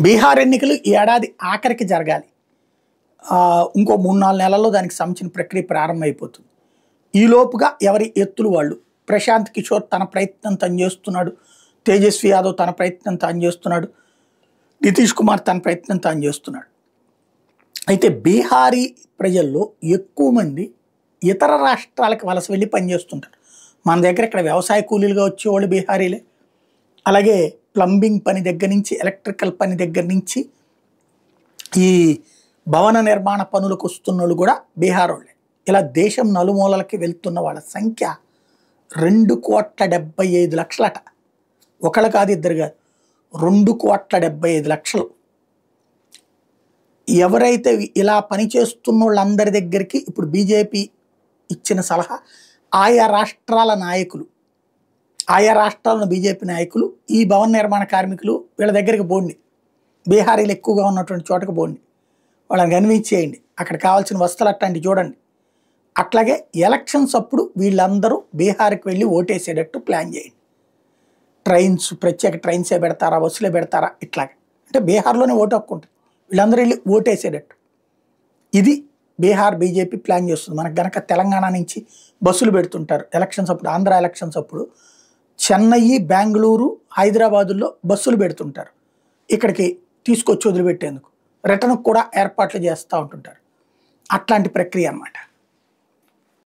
బీహార్ ఎన్నికలు ఈ ఏడాది ఆఖరికి జరగాలి. ఇంకో 3-4 నెలల్లో దానికి సంబంధించిన ప్రక్రియ ప్రారంభమైపోతుంది. ఈలోపుగా ఎవరి ఎత్తులు వాళ్ళు. ప్రశాంత్ కిషోర్ తన ప్రయత్నం తను చేస్తున్నాడు. తేజస్వి యాదవ్ తన ప్రయత్నం తాను చేస్తున్నాడు. నితీష్ కుమార్ తన ప్రయత్నం తాను చేస్తున్నాడు. అయితే బీహారీ ప్రజల్లో ఎక్కువ మంది ఇతర రాష్ట్రాలకు వలస వెళ్ళి పనిచేస్తుంటారు. మన దగ్గర ఇక్కడ వ్యవసాయ కూలీలుగా వచ్చేవాళ్ళు బీహారీలే. అలాగే ప్లంబింగ్ పని దగ్గర నుంచి, ఎలక్ట్రికల్ పని దగ్గర నుంచి ఈ భవన నిర్మాణ పనులకు వస్తున్నోళ్ళు కూడా బీహార్ వాళ్ళే. ఇలా దేశం నలుమూలలకి వెళ్తున్న వాళ్ళ సంఖ్య 2,75,00,000 ఒకళ్ళు కాదు, ఇద్దరు కాదు, 2,75,00,000. ఎవరైతే ఇలా పనిచేస్తున్న వాళ్ళందరి దగ్గరికి ఇప్పుడు బీజేపీ ఇచ్చిన సలహా, ఆయా రాష్ట్రాల నాయకులు, ఆయా రాష్ట్రాలను బీజేపీ నాయకులు ఈ భవన నిర్మాణ కార్మికులు వీళ్ళ దగ్గరికి పోండి, బీహారీలు ఎక్కువగా ఉన్నటువంటి చోటకు పోండి, వాళ్ళని కన్విన్స్ చేయండి, అక్కడ కావాల్సిన వస్తువులు అట్లాంటివి చూడండి. అట్లాగే ఎలక్షన్స్ అప్పుడు వీళ్ళందరూ బీహార్కి వెళ్ళి ఓటేసేటట్టు ప్లాన్ చేయండి. ట్రైన్స్, ప్రత్యేక ట్రైన్సే పెడతారా, బస్సులే పెడతారా, ఇట్లాగే అంటే బీహార్లోనే ఓటు హక్కు ఉంటుంది, వీళ్ళందరూ వెళ్ళి ఓటేసేటట్టు. ఇది బీహార్ బీజేపీ ప్లాన్ చేస్తుంది. మనకు గనక తెలంగాణ నుంచి బస్సులు పెడుతుంటారు ఎలక్షన్స్ అప్పుడు, ఆంధ్ర ఎలక్షన్స్ అప్పుడు చెన్నై, బెంగళూరు, హైదరాబాదుల్లో బస్సులు పెడుతుంటారు ఇక్కడికి తీసుకొచ్చి వదిలిపెట్టేందుకు. రిటర్న్ కూడా ఏర్పాట్లు చేస్తూ ఉంటుంటారు. అట్లాంటి ప్రక్రియ అన్నమాట.